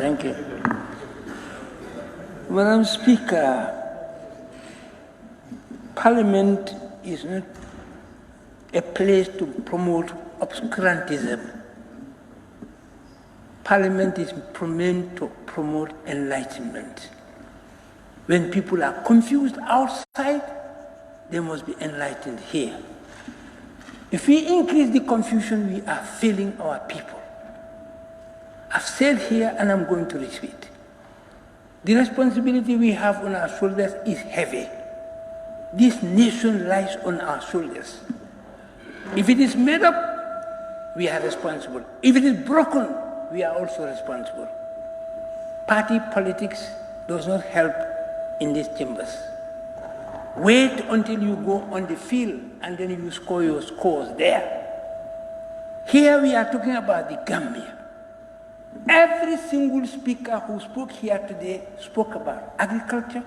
Thank you. Madam Speaker, Parliament is not a place to promote obscurantism. Parliament is meant to promote enlightenment. When people are confused outside, they must be enlightened here. If we increase the confusion, we are failing our people. I've said here, and I'm going to repeat. The responsibility we have on our shoulders is heavy. This nation lies on our shoulders. If it is made up, we are responsible. If it is broken, we are also responsible. Party politics does not help in these chambers. Wait until you go on the field and then you score your scores there. Here we are talking about the Gambia. Every single speaker who spoke here today spoke about agriculture,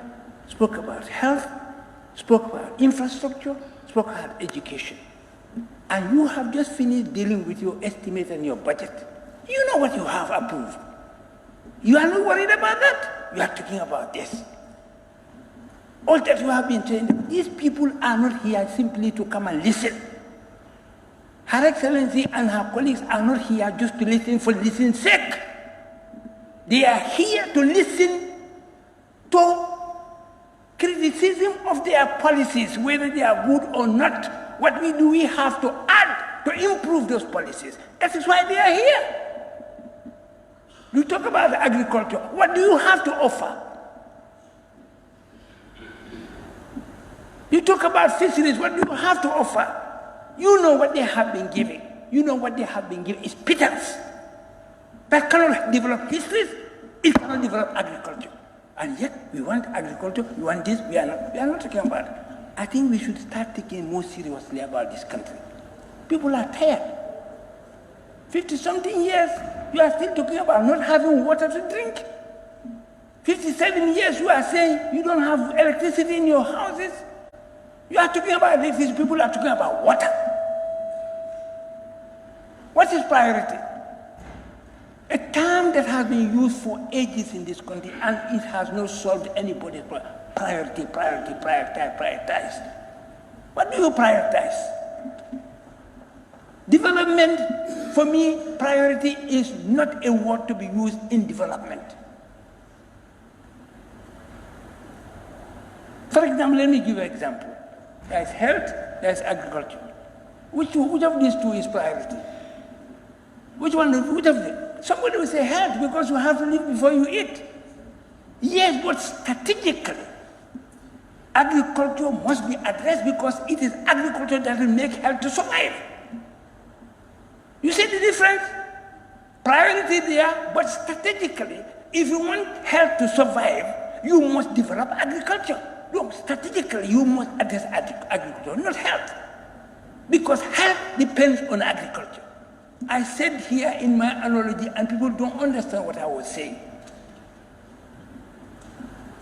spoke about health, spoke about infrastructure, spoke about education. And you have just finished dealing with your estimate and your budget. You know what you have approved. You are not worried about that. You are talking about this. All that you have been trained, these people are not here simply to come and listen. Her Excellency and her colleagues are not here just to listen for listening's sake. They are here to listen to criticism of their policies, whether they are good or not. What do we have to add to improve those policies? That is why they are here. You talk about agriculture. What do you have to offer? You talk about fisheries. What do you have to offer? You know what they have been giving. You know what they have been giving is pittance. That cannot develop histories. It cannot develop agriculture. And yet we want agriculture. We want this. We are not talking about it. I think we should start thinking more seriously about this country. People are tired. 50-something years, you are still talking about not having water to drink. 57 years, you are saying you don't have electricity in your houses. You are talking about electricity, people are talking about water. What is priority? A term that has been used for ages in this country and it has not solved anybody's problem. Priority, prioritize. What do you prioritize? Development, for me, priority is not a word to be used in development. For example, let me give you an example. There is health, there is agriculture. Which of these two is priority? Which of them? Somebody will say health because you have to live before you eat. Yes, but strategically, agriculture must be addressed because it is agriculture that will make health to survive. You see the difference? Priority there, but strategically, if you want health to survive, you must develop agriculture. Look, strategically, you must address agriculture, not health. Because health depends on agriculture. I said here in my analogy, and people don't understand what I was saying.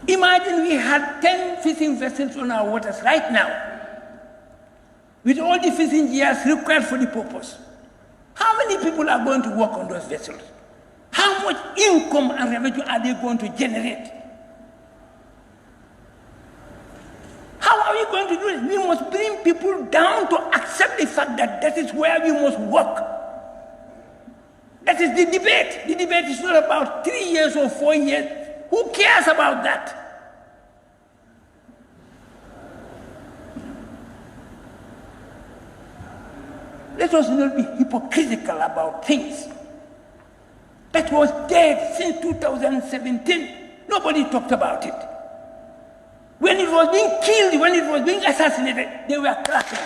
Imagine we had 10 fishing vessels on our waters right now, with all the fishing gears required for the purpose. How many people are going to work on those vessels? How much income and revenue are they going to generate? How are we going to do it? We must bring people down to accept the fact that that is where we must work. That is the debate. The debate is not about 3 years or 4 years. Who cares about that? Let us not be hypocritical about things. That was dead since 2017. Nobody talked about it. When it was being killed, when it was being assassinated, they were clapping.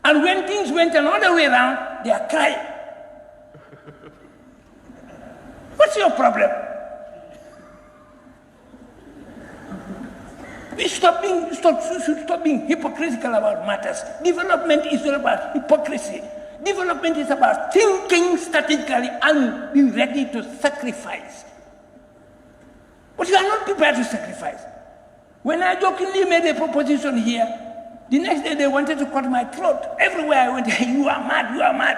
And when things went another way around, they are crying. What's your problem? We should stop being hypocritical about matters. Development is not about hypocrisy. Development is about thinking strategically and being ready to sacrifice. But you are not prepared to sacrifice. When I jokingly made a proposition here, the next day they wanted to cut my throat. Everywhere I went, you are mad, you are mad.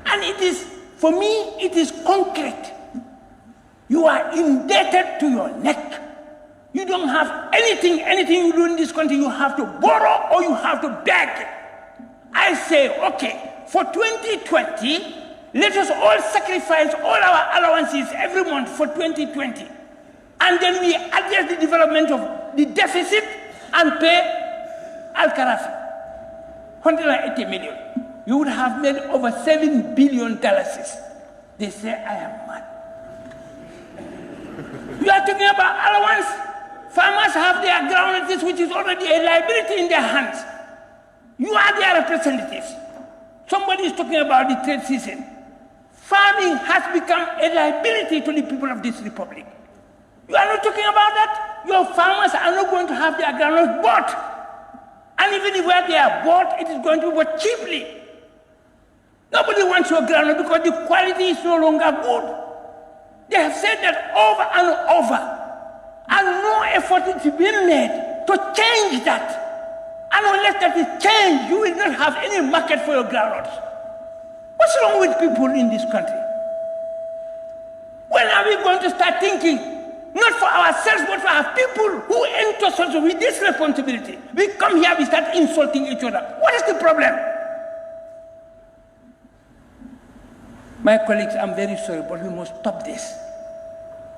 And it is, for me, it is concrete. You are indebted to your neck. You don't have anything you do in this country, you have to borrow or you have to beg. I say, okay, for 2020, let us all sacrifice all our allowances every month for 2020. And then we address the development of the deficit and pay Al-Karafi, 180 million. You would have made over $7 billion. They say, I am mad. You are talking about allowance. Farmers have their groundnut, which is already a liability in their hands. You are their representatives. Somebody is talking about the trade season. Farming has become a liability to the people of this republic. You are not talking about that. Your farmers are not going to have their groundnuts bought. And even where they are bought, it is going to be bought cheaply. Nobody wants your groundnut because the quality is no longer good. They have said that over and over. And no effort is being made to change that. And unless that is changed, you will not have any market for your groundnuts. What's wrong with people in this country? When are we going to start thinking, not for ourselves, but for our people who entrust us with this responsibility? We come here, we start insulting each other. What is the problem? My colleagues, I'm very sorry, but we must stop this.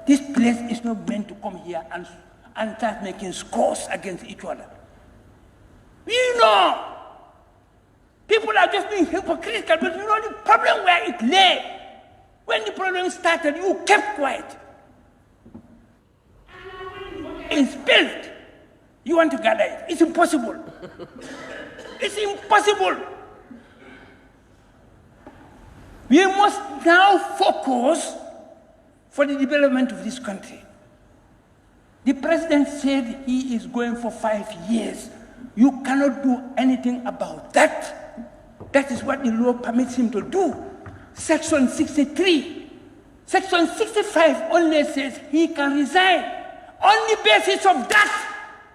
This place is not meant to come here and start making scores against each other. We know people are just being hypocritical, but you know the problem where it lay. When the problem started, you kept quiet. It's built. You want to gather it. It's impossible. It's impossible. We must now focus for the development of this country. The president said he is going for 5 years. You cannot do anything about that. That is what the law permits him to do. Section 63. Section 65 only says he can resign. On the basis of that,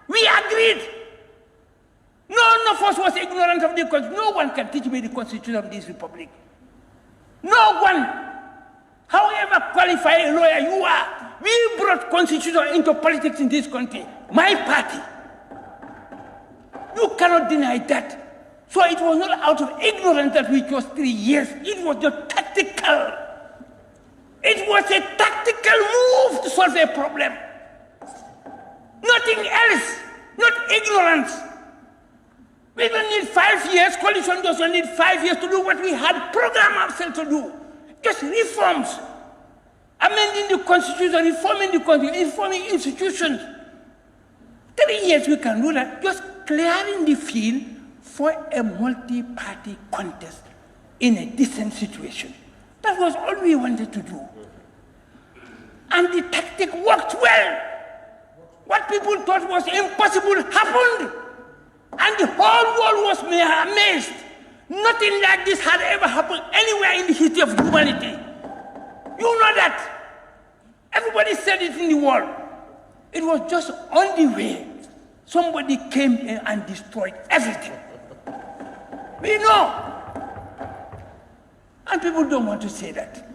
we agreed. None of us was ignorant of the Constitution. No one can teach me the Constitution of this republic. No one. However qualified a lawyer you are, we brought Constitution into politics in this country. My party. You cannot deny that. So it was not out of ignorance that we chose 3 years. It was just tactical. It was a tactical move to solve a problem. Nothing else. Not ignorance. We don't need 5 years. Coalition doesn't need 5 years to do what we had programmed ourselves to do. Just reforms. Amending the Constitution, reforming the Constitution, reforming institutions. 3 years we can do that. Just clearing the field for a multi-party contest in a decent situation. That was all we wanted to do. And the tactic worked well. What people thought was impossible happened. And the whole world was amazed. Nothing like this had ever happened anywhere in the history of humanity. You know that. Everybody said it in the world. It was just on the way. Somebody came in and destroyed everything. We know. And people don't want to say that.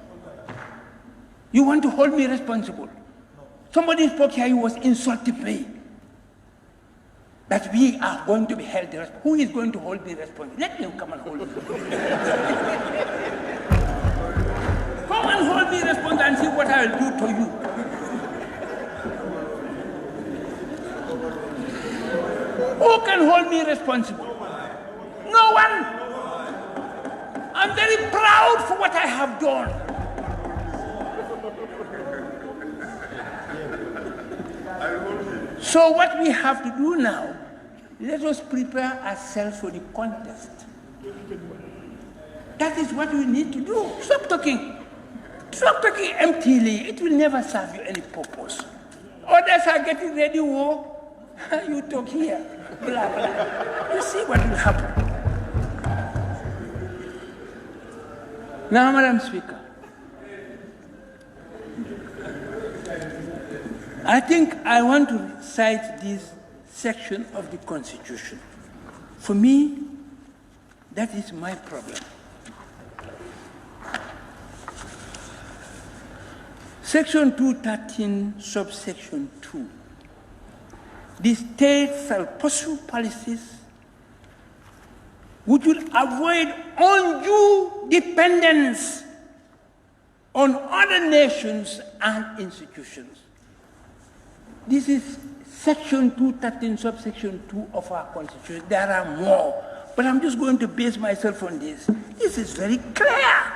You want to hold me responsible. Somebody spoke here, he was insulting me. That we are going to be held responsible. Who is going to hold me responsible? Let him come and hold me. Come and hold me responsible and see what I will do to you. Who can hold me responsible? No one. I'm very proud for what I have done. So what we have to do now, let us prepare ourselves for the contest. That is what we need to do. Stop talking. Stop talking emptily. It will never serve you any purpose. Others are getting ready war. You talk here. Blah, blah. You see what will happen. Now, Madam Speaker, I think I want to cite this section of the Constitution. For me, that is my problem. Section 213, subsection 2. The state shall pursue policies which will avoid undue dependence on other nations and institutions. This is section 213, subsection 2 of our Constitution. There are more, but I'm just going to base myself on this. This is very clear.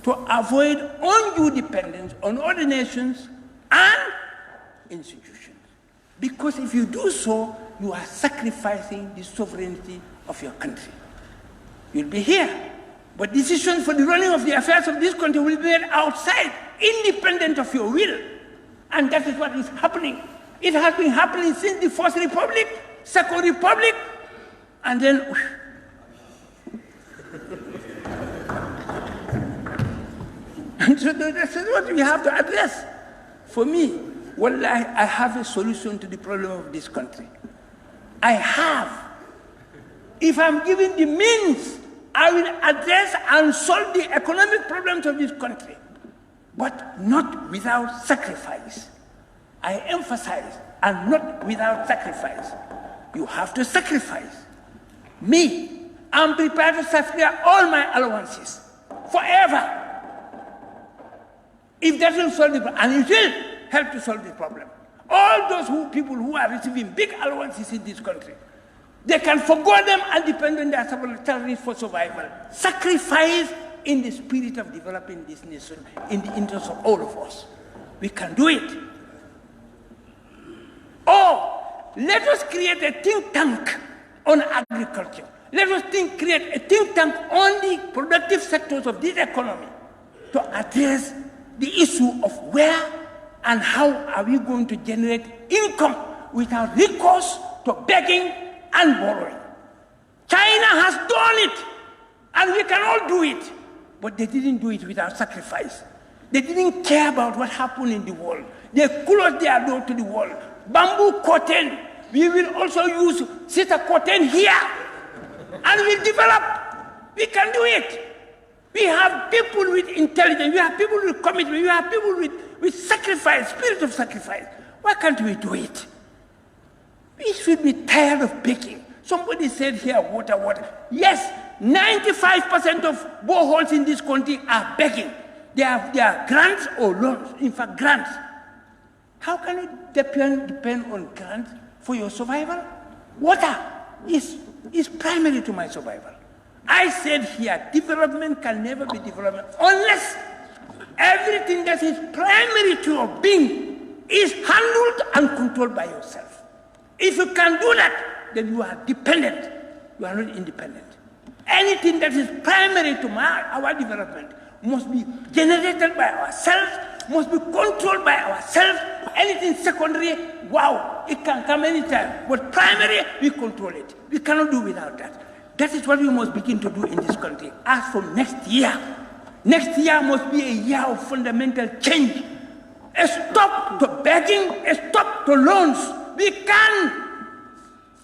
To avoid undue dependence on other nations and institutions. Because if you do so, you are sacrificing the sovereignty of your country. You'll be here, but decisions for the running of the affairs of this country will be made outside, independent of your will. And that is what is happening. It has been happening since the First Republic, Second Republic, and then... And so this is what we have to address. For me, well, I have a solution to the problem of this country. I have. If I'm given the means, I will address and solve the economic problems of this country, but not without sacrifice. I emphasize, and not without sacrifice. You have to sacrifice. Me, I'm prepared to sacrifice all my allowances forever. If that will solve the problem, and it will help to solve the problem. All those people who are receiving big allowances in this country, they can forgo them and depend on their salaries for survival. Sacrifice in the spirit of developing this nation, in the interest of all of us. We can do it. Or, let us create a think tank on agriculture. Let us create a think tank on the productive sectors of this economy to address the issue of where and how are we going to generate income without recourse to begging and borrowing. China has done it, and we can all do it, but they didn't do it without sacrifice. They didn't care about what happened in the world. They closed their door to the world. Bamboo curtain, we will also use cedar curtain here, and we'll develop. We can do it. We have people with intelligence, we have people with commitment, we have people with sacrifice, spirit of sacrifice. Why can't we do it? We should be tired of begging. Somebody said here, water. Yes, 95% of boreholes in this country are begging. They are grants or loans, in fact grants. How can you depend on grants for your survival? Water is primary to my survival. I said here, development can never be development unless everything that is primary to your being is handled and controlled by yourself. If you can do that, then you are dependent. You are not independent. Anything that is primary to our development must be generated by ourselves, must be controlled by ourselves. Anything secondary, wow, it can come anytime. But primary, we control it. We cannot do without that. That is what we must begin to do in this country. As from next year must be a year of fundamental change. A stop to begging, a stop to loans. We can.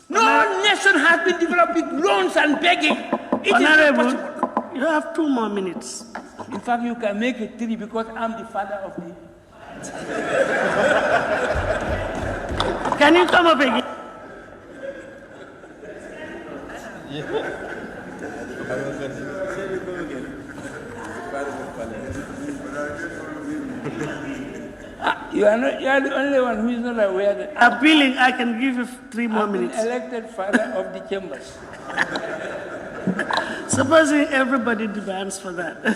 No nation has been developing loans and begging. It is not possible. You have 2 more minutes. In fact, you can make it 3 because I'm the father of the... Can you come up again? You are the only one who is not aware that Appealing, I can give you 3 more minutes. I'm elected father of the chambers. Supposing everybody demands for that. Go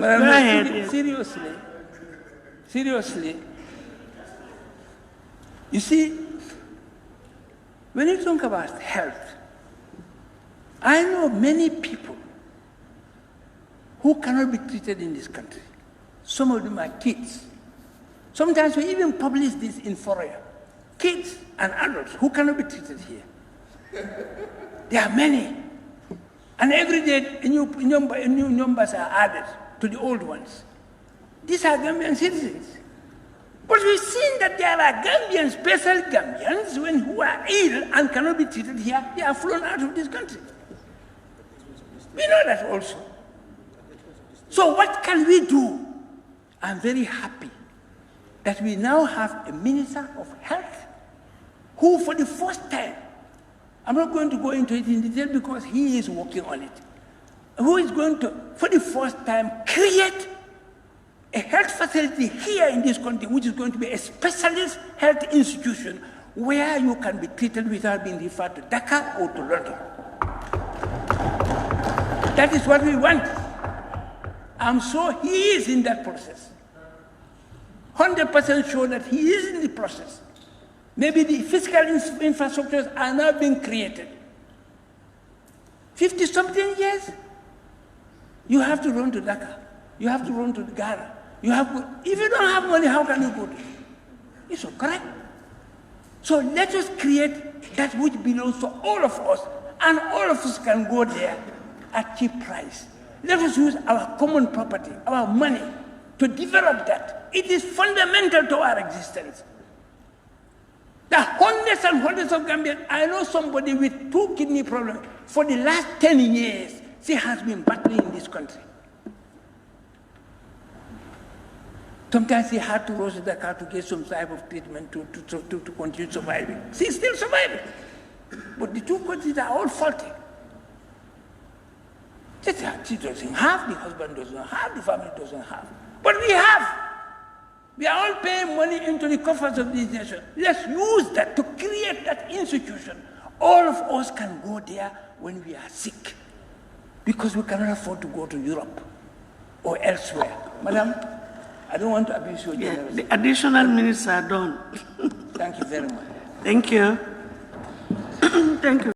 ahead. Seriously, you see, when you talk about health, I know many people who cannot be treated in this country. Some of them are kids. Sometimes we even publish this in foreign. Kids and adults who cannot be treated here. There are many. And every day new numbers are added to the old ones. These are Gambian citizens. But we've seen that there are Gambians, special Gambians, who are ill and cannot be treated here, they are flown out of this country. We know that also. So what can we do? I'm very happy that we now have a Minister of Health who, for the first time, I'm not going to go into it in detail because he is working on it, who is going to, for the first time, create a health facility here in this country, which is going to be a specialist health institution where you can be treated without being referred to Dhaka or to London. That is what we want. I'm sure he is in that process. 100% sure that he is in the process. Maybe the physical infrastructures are now being created. 50-something years, you have to run to Dhaka. You have to run to Ghana. If you don't have money, how can you go to it? It's not correct. So let us create that which belongs to all of us, and all of us can go there at cheap price. Let us use our common property, our money, to develop that. It is fundamental to our existence. The hundreds and hundreds of Gambians, I know somebody with 2 kidney problems for the last 10 years, she has been battling in this country. Sometimes she had to rush to Dakar to get some type of treatment to continue surviving. She's still surviving. But the 2 countries are all faulty. She doesn't have, the husband doesn't have, the family doesn't have. But we have. We are all paying money into the coffers of this nation. Let's use that to create that institution. All of us can go there when we are sick, because we cannot afford to go to Europe or elsewhere. Madam, I don't want to abuse your generosity. The additional minutes are done. Thank you very much. Thank you. Thank you.